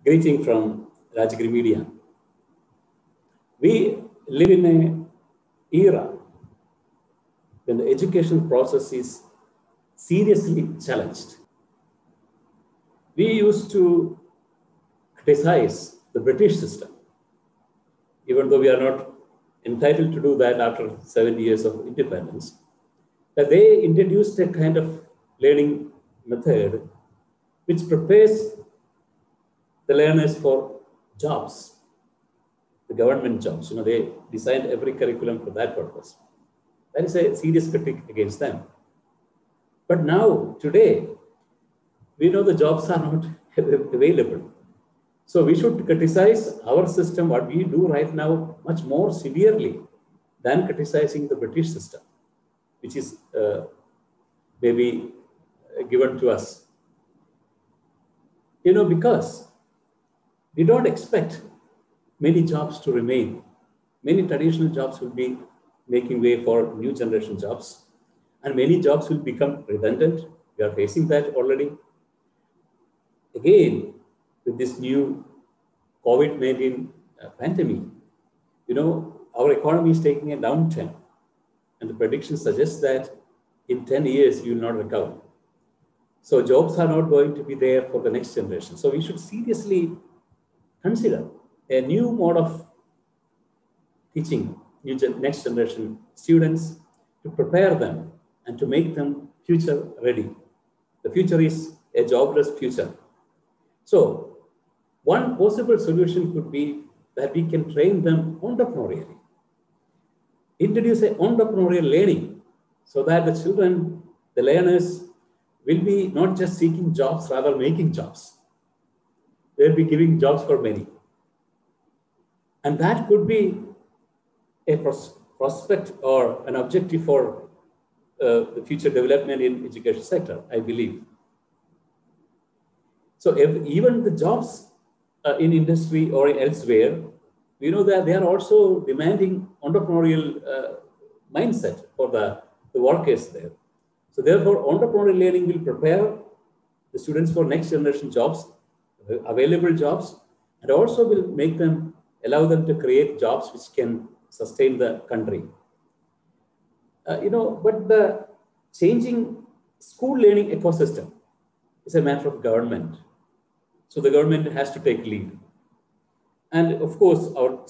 Greeting from Rajagiri Media. We live in an era when the education process is seriously challenged. We used to criticize the British system, even though we are not entitled to do that after 70 years of independence, that they introduced a kind of learning method which prepares the learners for jobs, the government jobs. They designed every curriculum for that purpose. That is a serious critique against them. But now, today, we know the jobs are not available. So we should criticize our system, what we do right now, much more severely than criticizing the British system, which is maybe given to us. Because we don't expect many jobs to remain. Many traditional jobs will be making way for new generation jobs, and many jobs will become redundant. We are facing that already. Again, with this new COVID-19 pandemic, our economy is taking a downturn, and the prediction suggests that in 10 years, you will not recover. So jobs are not going to be there for the next generation. So we should seriously consider a new mode of teaching next generation students to prepare them and to make them future ready. The future is a jobless future. So one possible solution could be that we can train them entrepreneurially. Introduce an entrepreneurial learning so that the children, the learners, will be not just seeking jobs, rather making jobs. They'll be giving jobs for many. And that could be a prospect or an objective for the future development in education sector, I believe. So even the jobs in industry or elsewhere, we know that they are also demanding entrepreneurial mindset for the workers there. So therefore, entrepreneurial learning will prepare the students for next generation jobs, available jobs, and also will allow them to create jobs which can sustain the country. But the changing school learning ecosystem is a matter of government. So the government has to take lead. And of course, our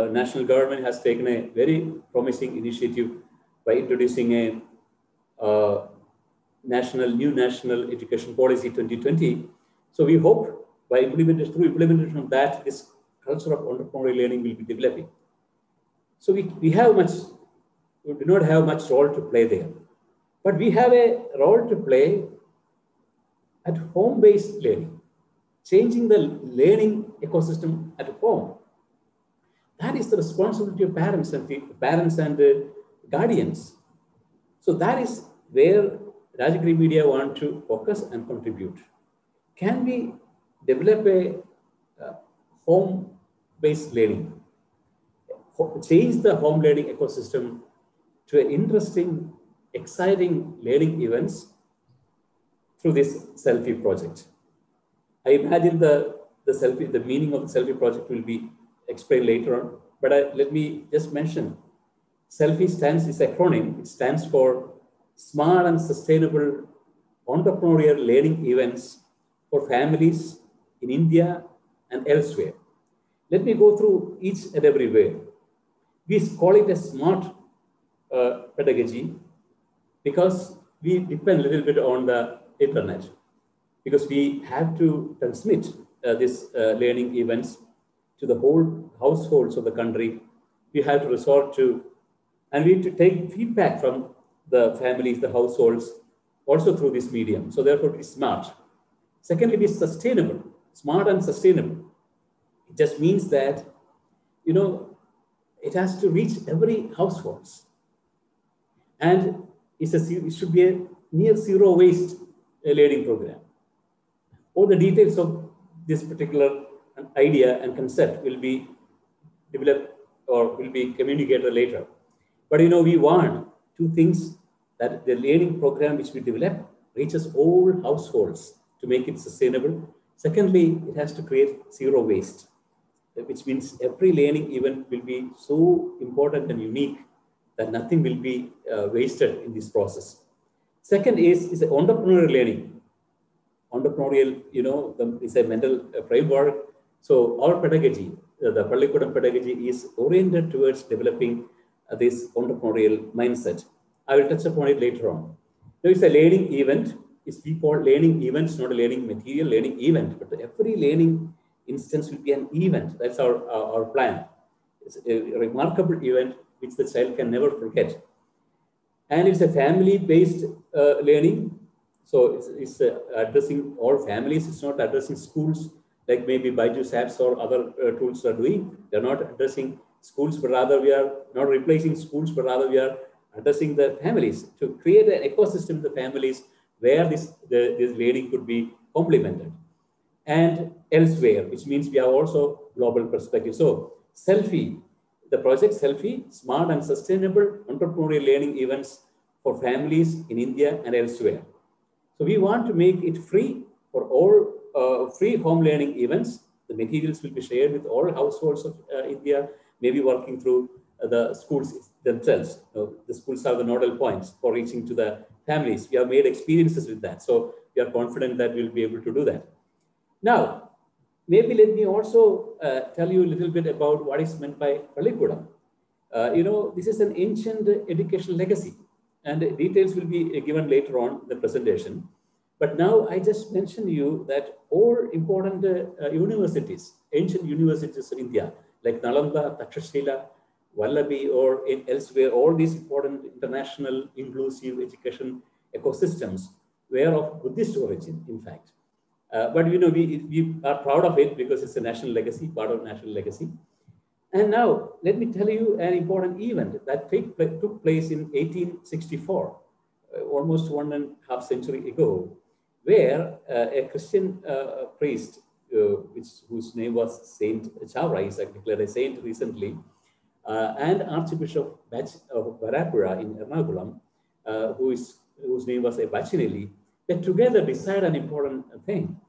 national government has taken a very promising initiative by introducing a new national education policy 2020. So we hope through implementation of that, this culture of entrepreneurial learning will be developing. So we do not have much role to play there, but we have a role to play at home-based learning, changing the learning ecosystem at home. That is the responsibility of parents and guardians. So that is where Rajagiri Media want to focus and contribute. Can we develop a home-based learning, change the home learning ecosystem to an interesting, exciting learning events through this Selfie project? I imagine the meaning of the Selfie project will be explained later on, but let me just mention, Selfie is acronym. It stands for Smart and Sustainable Entrepreneurial Learning Events for Families in India and elsewhere. Let me go through each and every way. We call it a smart pedagogy because we depend a little bit on the internet, because we have to transmit these learning events to the whole households of the country. We have to resort to, and we need to take feedback from the families, the households, also through this medium. So therefore, it is smart. Secondly, it is sustainable, smart and sustainable. It just means that, it has to reach every household. And it should be a near zero waste learning program. All the details of this particular idea and concept will be developed or will be communicated later. But we want two things: that the learning program which we develop reaches all households to make it sustainable, Secondly, it has to create zero waste, which means every learning event will be so important and unique that nothing will be wasted in this process. Second is entrepreneurial learning. Entrepreneurial, is a mental framework. So our pedagogy, the Pallikudam pedagogy, is oriented towards developing this entrepreneurial mindset. I will touch upon it later on. There is a learning event. We call learning events, not a learning material, learning event. But every learning instance will be an event. That's our plan. It's a remarkable event which the child can never forget. And it's a family-based learning. So it's addressing all families. It's not addressing schools like maybe Byju's apps or other tools are doing. They're not addressing schools, but rather we are not replacing schools, but rather we are addressing the families to create an ecosystem in the families where this learning could be complemented. And elsewhere, which means we have also global perspective. So Selfie, the project Selfie, smart and sustainable entrepreneurial learning events for families in India and elsewhere. So we want to make it free for all free home learning events. The materials will be shared with all households of India, maybe working through the schools themselves. The schools are the nodal points for reaching to the families. We have made experiences with that. So we are confident that we'll be able to do that. Now, maybe let me also tell you a little bit about what is meant by Pallikudam. This is an ancient educational legacy, and details will be given later on in the presentation. But now I just mentioned you that all important universities, ancient universities of India, like Nalanda, Takshashila, Vallabhi, or elsewhere, all these important international inclusive education ecosystems were of Buddhist origin, in fact. But we are proud of it because it's a national legacy, part of national legacy. And now let me tell you an important event that took place in 1864, almost 1.5 centuries ago, where a Christian priest, whose name was Saint Chavra, is declared a saint recently, and Archbishop of Varapura in Ernakulam, whose name was Bachinelli, they together decided an important thing.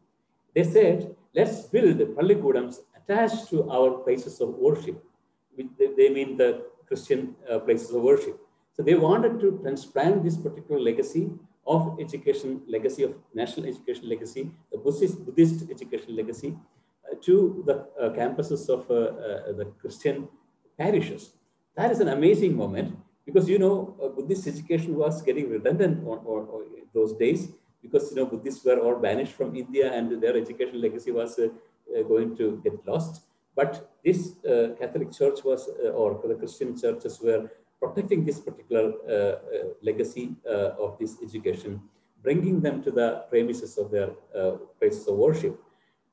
They said, let's build Pallikudams attached to our places of worship. They mean the Christian places of worship. So they wanted to transplant this particular legacy of education, legacy of national education legacy, the Buddhist education legacy, to the campuses of the Christian parishes. That is an amazing moment because, Buddhist education was getting redundant on those days because, Buddhists were all banished from India and their education legacy was going to get lost. But this Catholic Church was, or the Christian churches were protecting this particular legacy of this education, bringing them to the premises of their places of worship.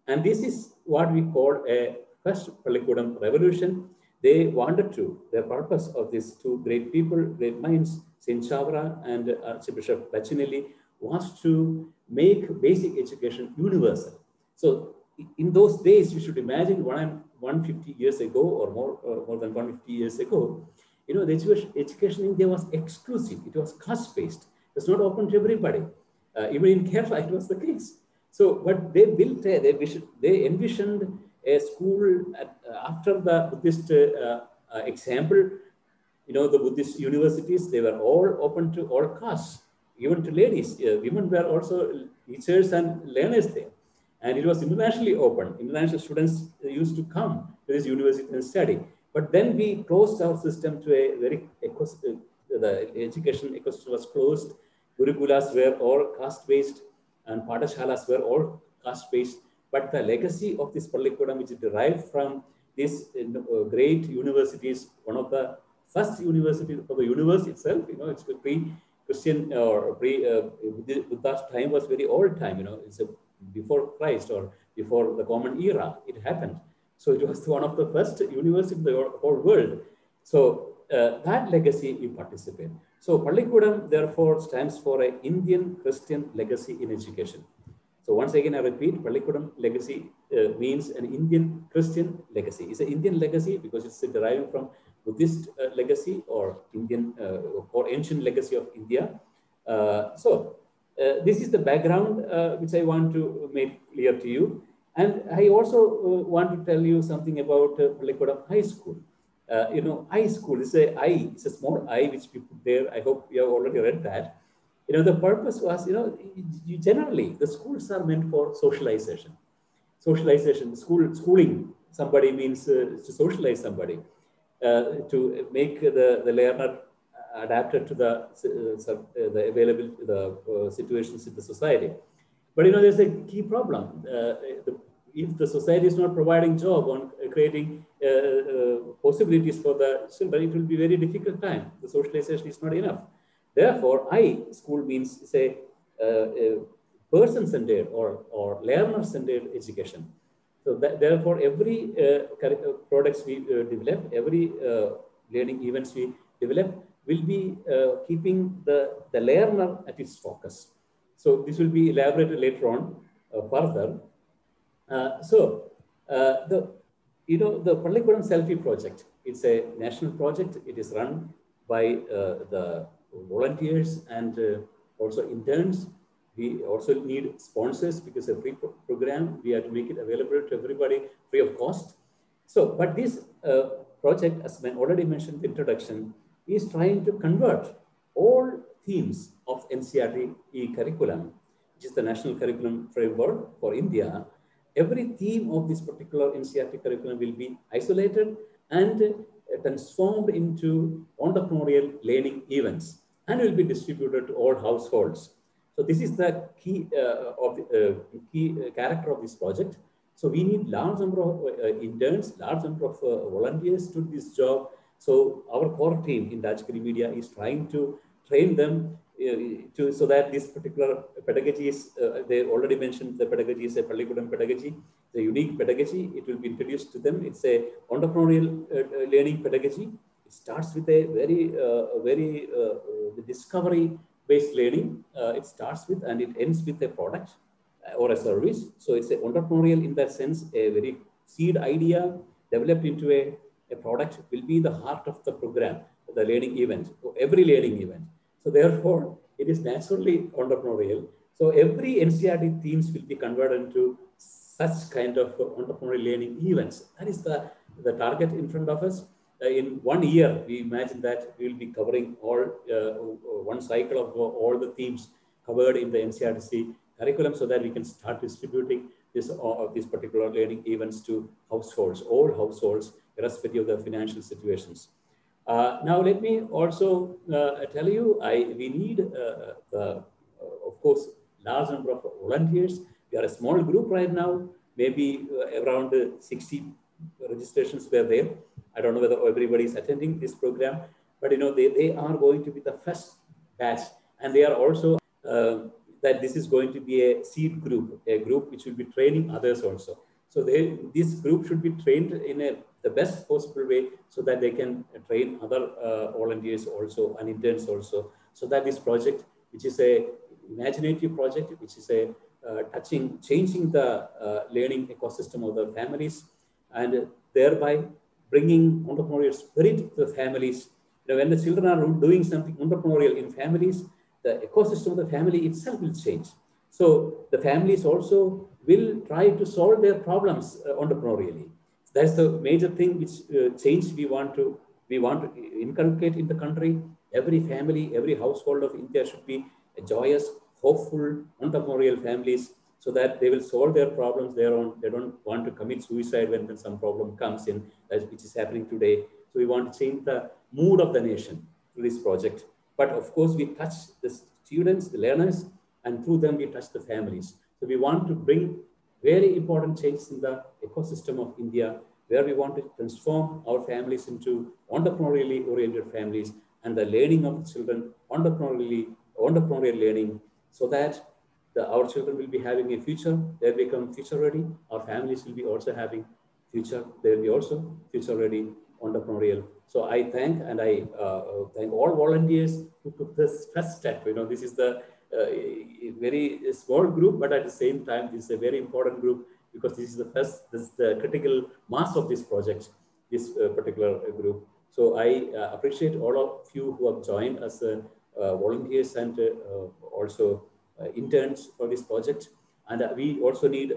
And this is what we call a first Pallikudam revolution. They wanted to, the purpose of these two great people, great minds, Saint Chavra and Archbishop Bachinelli, was to make basic education universal. So in those days, you should imagine 150 years ago or more than 150 years ago, the education in India was exclusive. It was caste-based. It was not open to everybody. Even in Kerala, it was the case. So what they built, they envisioned a school after the Buddhist example. The Buddhist universities, they were all open to all castes, even to ladies. Women were also teachers and learners there. And it was internationally open. International students used to come to this university and study. But then we closed our system to a very, the education ecosystem was closed. Gurukulas were all caste-based and Pathashalas were all caste-based. But the legacy of this Pallikudam, which is derived from these great universities, one of the first universities for the universe itself, it's pre-Christian or Buddha's time was very old time, it's before Christ or before the common era, it happened. So it was one of the first universities in the whole world. So that legacy we participate. So Pallikudam therefore stands for an Indian Christian legacy in education. So once again, I repeat, Pallikudam legacy means an Indian Christian legacy. It's an Indian legacy because it's deriving from Buddhist legacy or Indian or ancient legacy of India. So This is the background which I want to make clear to you. And I also want to tell you something about Pallikudam High School. High school is it's a small I which we put there. I hope you have already read that. The purpose was, generally the schools are meant for socialization. Socialization, schooling somebody means to socialize somebody, to make the learner adapted to the available situations in the society. But there's a key problem. If the society is not providing job on creating possibilities for the children, it will be very difficult time. The socialization is not enough. Therefore, school means say person-centered or learner-centered education. So therefore, every products we develop, every learning events we develop will be keeping the learner at its focus. So this will be elaborated later on further. The Pallikudam Selfie Project, it's a national project. It is run by the volunteers and also interns. We also need sponsors because a free program, we have to make it available to everybody free of cost. So, but this project, as I already mentioned in the introduction, is trying to convert all themes of NCERT curriculum, which is the National Curriculum Framework for India. Every theme of this particular NCERT curriculum will be isolated and transformed into entrepreneurial learning events and will be distributed to all households. So this is the key character of this project. So we need large number of interns, large number of volunteers to this job. So our core team in Rajagiri Media is trying to train them so that this particular pedagogy is, they already mentioned the pedagogy is a Pallikudam pedagogy, the unique pedagogy. It will be introduced to them. It's a entrepreneurial learning pedagogy. It starts with a very discovery-based learning. It starts with and it ends with a product or a service. So it's a entrepreneurial in that sense, a very seed idea developed into a product will be the heart of the program, the learning event, every learning event. So therefore, it is naturally entrepreneurial. So every NCERT themes will be converted into such kind of entrepreneurial learning events. That is the target in front of us. In 1 year, we imagine that we will be covering all one cycle of all the themes covered in the NCERT curriculum, so that we can start distributing this particular learning events to households, all households, irrespective of the financial situations. Now, let me also tell you, we need, of course, large number of volunteers. We are a small group right now, maybe around 60 registrations were there. I don't know whether everybody is attending this program, but they are going to be the first batch, and they are also that this is going to be a seed group, a group which will be training others also. So this group should be trained in the best possible way, so that they can train other volunteers also and interns also, so that this project, which is a imaginative project, which is a changing the learning ecosystem of the families, and thereby bringing entrepreneurial spirit to the families. When the children are doing something entrepreneurial in families, the ecosystem of the family itself will change. So the families also will try to solve their problems entrepreneurially. That's the major thing which change we want to inculcate in the country. Every family, every household of India should be joyous, hopeful, entrepreneurial families, so that they will solve their problems their own. They don't want to commit suicide when some problem comes in, which is happening today. So we want to change the mood of the nation through this project. But of course, we touch the students, the learners, and through them we touch the families. So we want to bring very important changes in the ecosystem of India, where we want to transform our families into entrepreneurially oriented families, and the learning of the children entrepreneurial learning, so that our children will be having a future. They become future ready. Our families will be also having future. They will be also future ready, entrepreneurial. So I thank all volunteers who took this first step. This is the very small group, but at the same time, this is a very important group, because this is the critical mass of this project, this particular group. So I appreciate all of you who have joined as volunteers, and also interns for this project. And we also need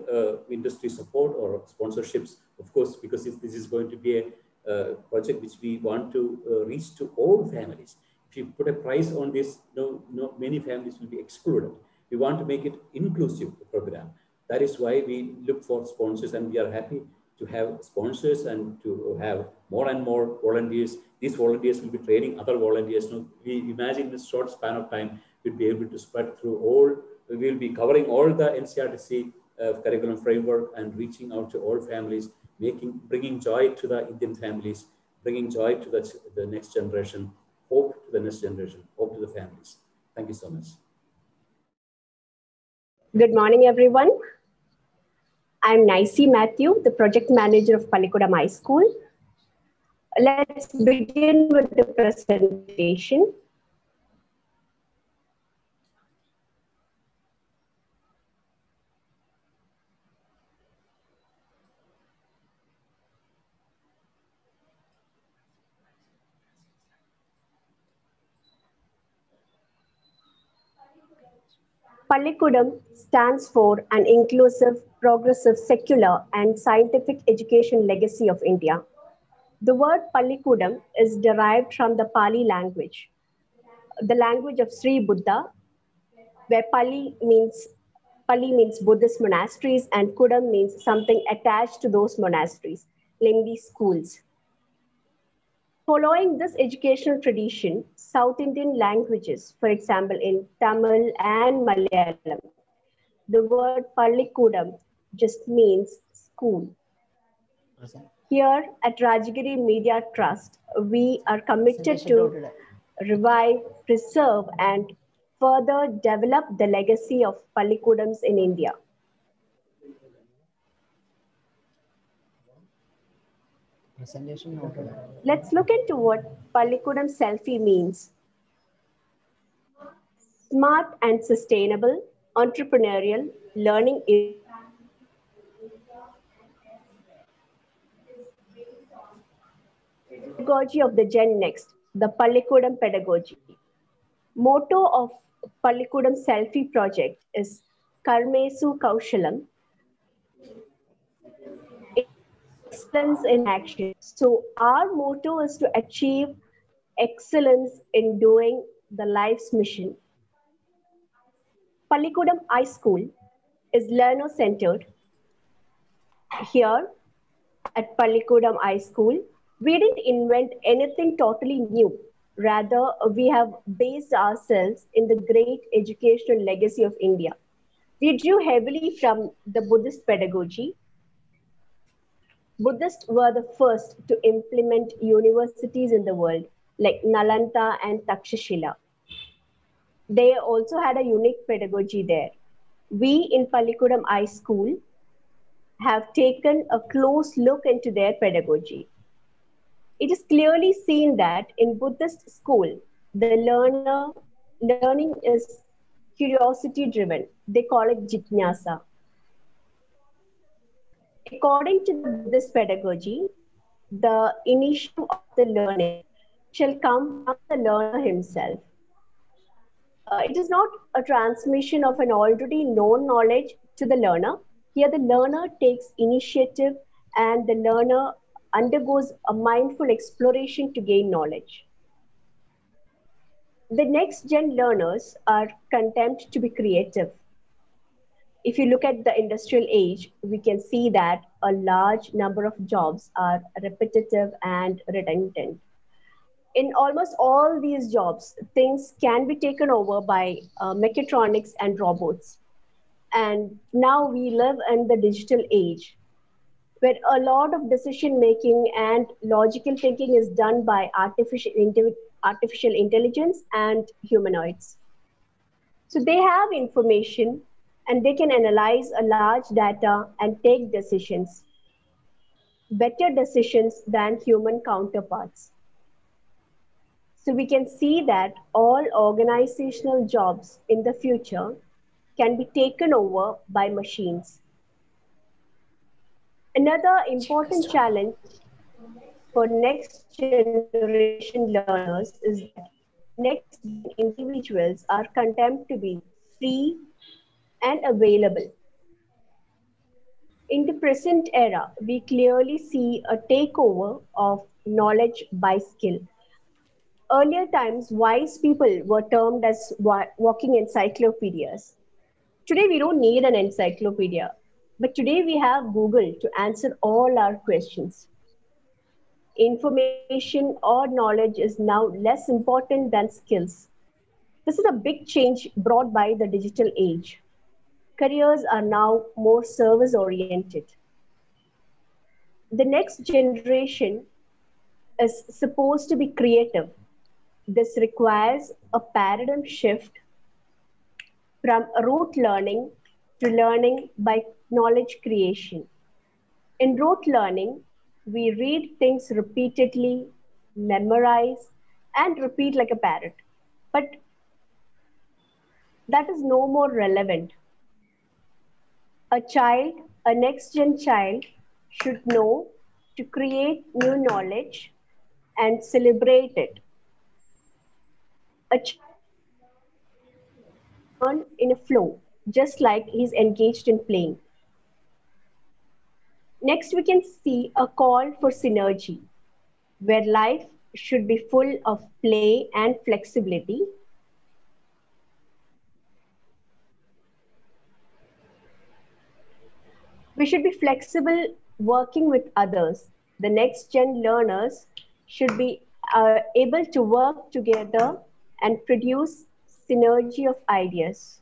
industry support or sponsorships, of course, because this is going to be a project which we want to reach to all families. If you put a price on this, many families will be excluded. We want to make it inclusive program. That is why we look for sponsors, and we are happy to have sponsors and to have more and more volunteers. These volunteers will be training other volunteers. We imagine this short span of time, we'll be able to spread through all, we will be covering all the NCERTC curriculum framework and reaching out to all families, bringing joy to the Indian families, bringing joy to the next generation, hope to the next generation, hope to the families. Thank you so much. Good morning, everyone. I'm Nicey Matthew, the project manager of Pallikudam High School. Let's begin with the presentation. Pallikudam stands for an inclusive, progressive, secular, and scientific education legacy of India. The word Pallikudam is derived from the Pali language, the language of Sri Buddha, where Pali means Buddhist monasteries and Kudam means something attached to those monasteries, namely schools. Following this educational tradition, South Indian languages, for example, in Tamil and Malayalam, the word Pallikudam just means school. Here at Rajagiri Media Trust, we are committed to revive, preserve, and further develop the legacy of Pallikudams in India. Let's look into what Pallikudam Selfie means. Smart and sustainable, entrepreneurial learning pedagogy of the Gen Next, the Pallikudam pedagogy. Motto of Pallikudam Selfie project is Karmesu Kaushalam, excellence in action. So our motto is to achieve excellence in doing the life's mission. Pallikudam High School is learner-centered. Here at Pallikudam High School, we didn't invent anything totally new. Rather, we have based ourselves in the great educational legacy of India. We drew heavily from the Buddhist pedagogy. Buddhists were the first to implement universities in the world, like Nalanda and Takshashila. They also had a unique pedagogy there. We in Pallikudam High School have taken a close look into their pedagogy. It is clearly seen that in Buddhist school, the learning is curiosity driven. They call it jitnasa. According to the Buddhist pedagogy, the initiative of the learning shall come from the learner himself. It is not a transmission of an already known knowledge to the learner. Here the learner takes initiative and the learner undergoes a mindful exploration to gain knowledge. The next gen learners are condemned to be creative. If you look at the industrial age, we can see that a large number of jobs are repetitive and redundant. In almost all these jobs, things can be taken over by mechatronics and robots. And now we live in the digital age, where a lot of decision making and logical thinking is done by artificial intelligence and humanoids. So they have information and they can analyze a large data and take decisions, better decisions than human counterparts. So we can see that all organizational jobs in the future can be taken over by machines. Another important challenge for next generation learners is that next individuals are condemned to be free, and available. In the present era, we clearly see a takeover of knowledge by skill. Earlier times, wise people were termed as walking encyclopedias. Today, we don't need an encyclopedia, but today we have Google to answer all our questions. Information or knowledge is now less important than skills. This is a big change brought by the digital age. Careers are now more service oriented. The next generation is supposed to be creative. This requires a paradigm shift from rote learning to learning by knowledge creation. In rote learning, we read things repeatedly, memorize, and repeat like a parrot. But that is no more relevant. A child, a next gen child, should know to create new knowledge and celebrate it. A child learn in a flow, just like he's engaged in playing. Next, we can see a call for synergy, where life should be full of play and flexibility. We should be flexible working with others. The next gen learners should be able to work together and produce synergy of ideas.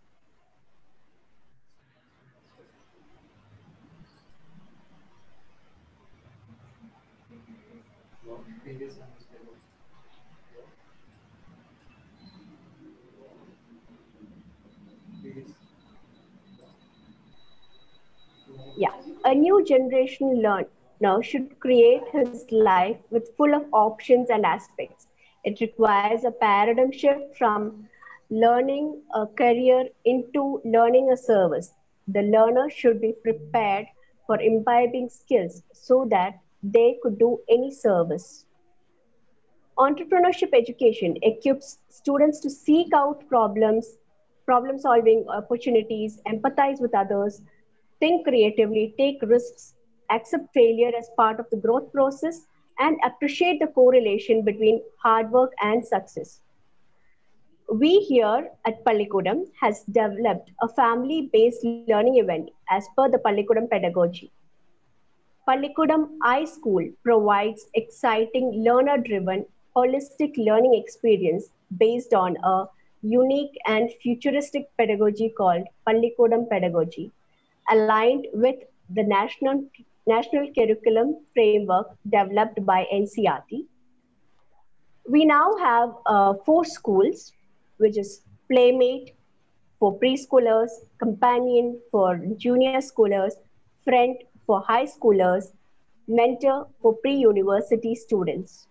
Yeah, a new generation learner should create his life with full of options and aspects. It requires a paradigm shift from learning a career into learning a service. The learner should be prepared for imbibing skills so that they could do any service. Entrepreneurship education equips students to seek out problem solving opportunities, empathize with others, think creatively, take risks, accept failure as part of the growth process, and appreciate the correlation between hard work and success. We here at Pallikudam has developed a family-based learning event as per the Pallikudam pedagogy. Pallikudam iSchool provides exciting learner-driven holistic learning experience based on a unique and futuristic pedagogy called Pallikudam pedagogy, aligned with the national curriculum framework developed by NCERT. We now have 4 schools, which is Playmate for preschoolers, Companion for junior schoolers, Friend for high schoolers, Mentor for pre-university students.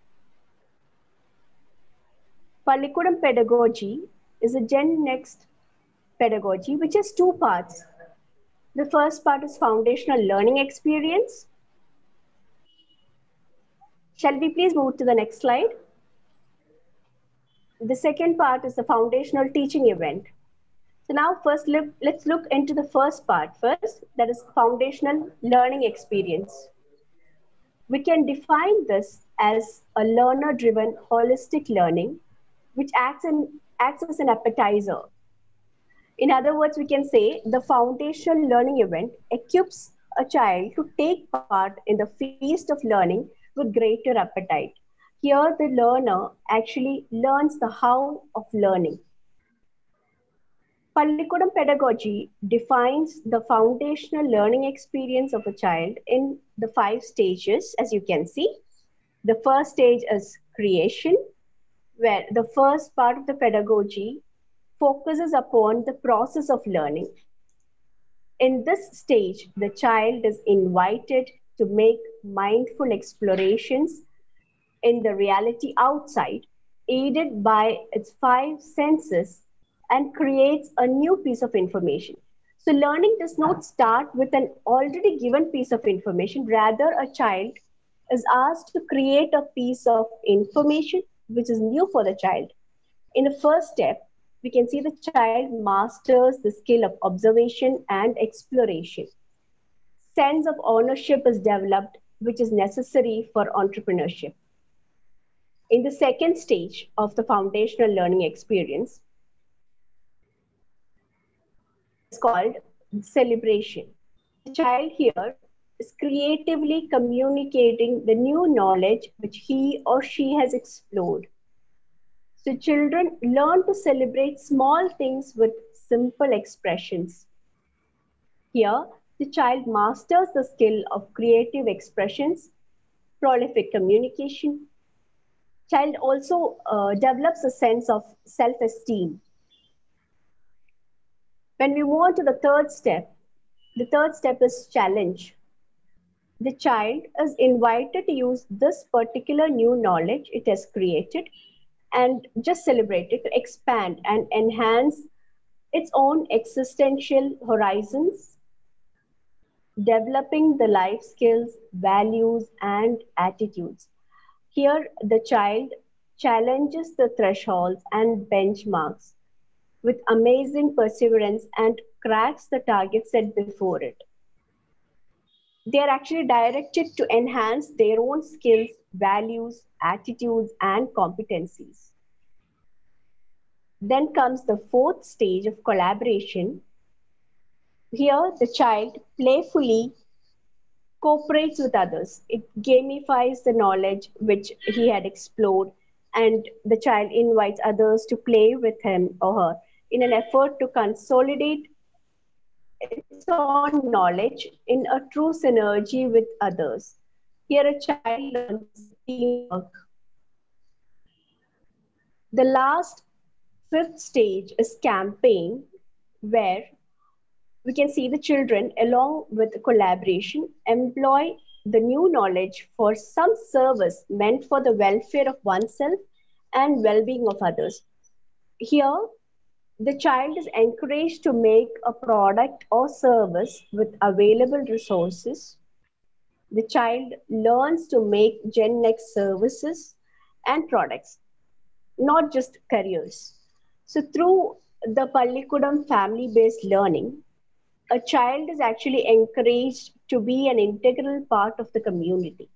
Pallikudam pedagogy is a Gen Next pedagogy which has 2 parts. The first part is foundational learning experience. Shall we please move to the next slide? The second part is the foundational teaching event. So now first let's look into the first part first, that is foundational learning experience. We can define this as a learner-driven holistic learning which acts as an appetizer. In other words, we can say the foundational learning event equips a child to take part in the feast of learning with greater appetite. Here, the learner actually learns the how of learning. Pallikudam pedagogy defines the foundational learning experience of a child in the 5 stages, as you can see. The first stage is creation, where the first part of the pedagogy focuses upon the process of learning. In this stage, the child is invited to make mindful explorations in the reality outside, aided by its 5 senses, and creates a new piece of information. So learning does not start with an already given piece of information. Rather, a child is asked to create a piece of information which is new for the child. In the first step, we can see the child masters the skill of observation and exploration. Sense of ownership is developed, which is necessary for entrepreneurship. In the second stage of the foundational learning experience, is called celebration. The child here is creatively communicating the new knowledge which he or she has explored. So children learn to celebrate small things with simple expressions. Here, the child masters the skill of creative expressions, prolific communication. Child also develops a sense of self-esteem. When we move on to the third step is challenge. The child is invited to use this particular new knowledge it has created and just celebrate it to expand and enhance its own existential horizons, developing the life skills, values, and attitudes. Here, the child challenges the thresholds and benchmarks with amazing perseverance and cracks the target set before it. They are actually directed to enhance their own skills, values, attitudes, and competencies. Then comes the fourth stage of collaboration. Here, the child playfully cooperates with others. It gamifies the knowledge which he had explored, and the child invites others to play with him or her in an effort to consolidate its own knowledge in a true synergy with others. Here, a child learns teamwork. The last fifth stage is campaign, where we can see the children, along with collaboration, employ the new knowledge for some service meant for the welfare of oneself and well-being of others. Here, the child is encouraged to make a product or service with available resources. The child learns to make Gen Next services and products, not just careers. So through the Pallikudam family-based learning, a child is actually encouraged to be an integral part of the community.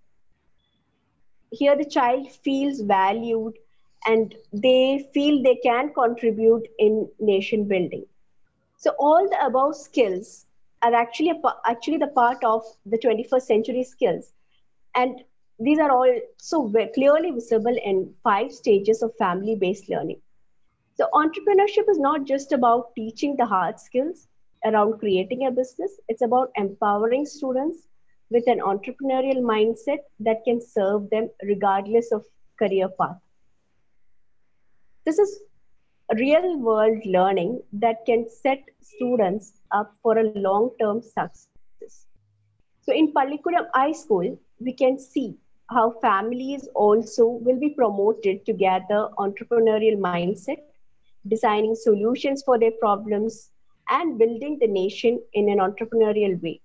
Here the child feels valued and they feel they can contribute in nation building. So all the above skills are actually the part of the 21st century skills. And these are all so clearly visible in 5 stages of family-based learning. So entrepreneurship is not just about teaching the hard skills around creating a business. It's about empowering students with an entrepreneurial mindset that can serve them regardless of career path. This is real world learning that can set students up for a long-term success. So in Pallikudam High School, we can see how families also will be promoted to gather entrepreneurial mindset, designing solutions for their problems, and building the nation in an entrepreneurial way.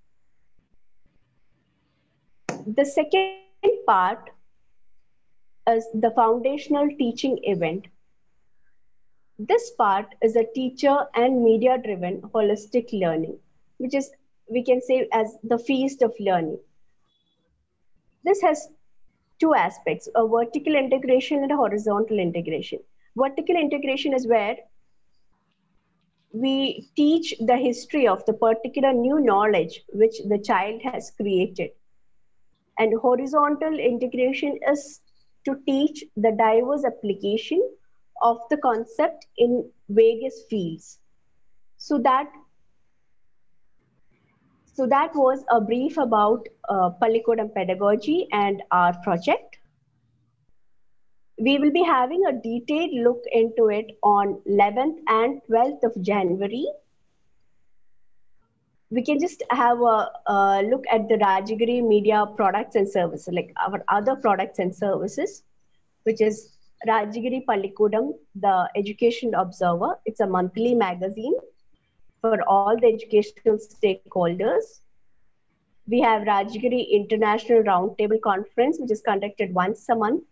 The second part is the foundational teaching event. This part is a teacher and media driven holistic learning, which is, we can say, as the feast of learning. This has 2 aspects, a vertical integration and a horizontal integration. Vertical integration is where we teach the history of the particular new knowledge which the child has created. And horizontal integration is to teach the diverse application of the concept in various fields. So that was a brief about Pallikudam pedagogy and our project. We will be having a detailed look into it on 11th and 12th of January. We can just have a look at the Rajagiri Media products and services, like our other products and services, which is Rajagiri Pallikudam, the Education Observer. It's a monthly magazine for all the educational stakeholders. We have Rajagiri International Roundtable Conference, which is conducted once a month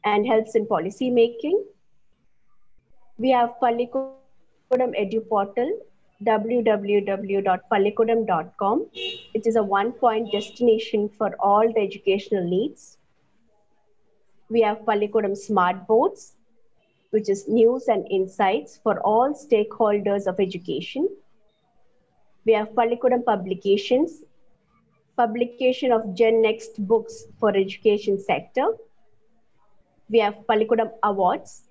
and helps in policy making. We have Pallikudam Edu Portal, www.pallikudam.com. It is a one-point destination for all the educational needs. We have Pallikudam Smart Boards, which is news and insights for all stakeholders of education. We have Pallikudam Publications, publication of Gen Next books for education sector. We have Pallikudam Awards.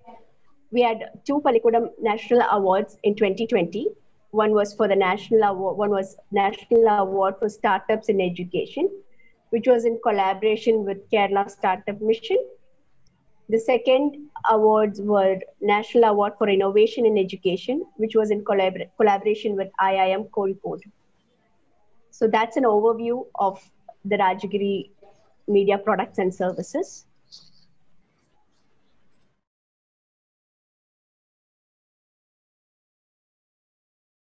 We had 2 Pallikudam National Awards in 2020. One was for the National Award, one was National Award for Startups in Education, which was in collaboration with Kerala Startup Mission. The second awards were National Award for Innovation in Education, which was in collaboration with IIM Kozhikode. So that's an overview of the Rajagiri Media products and services.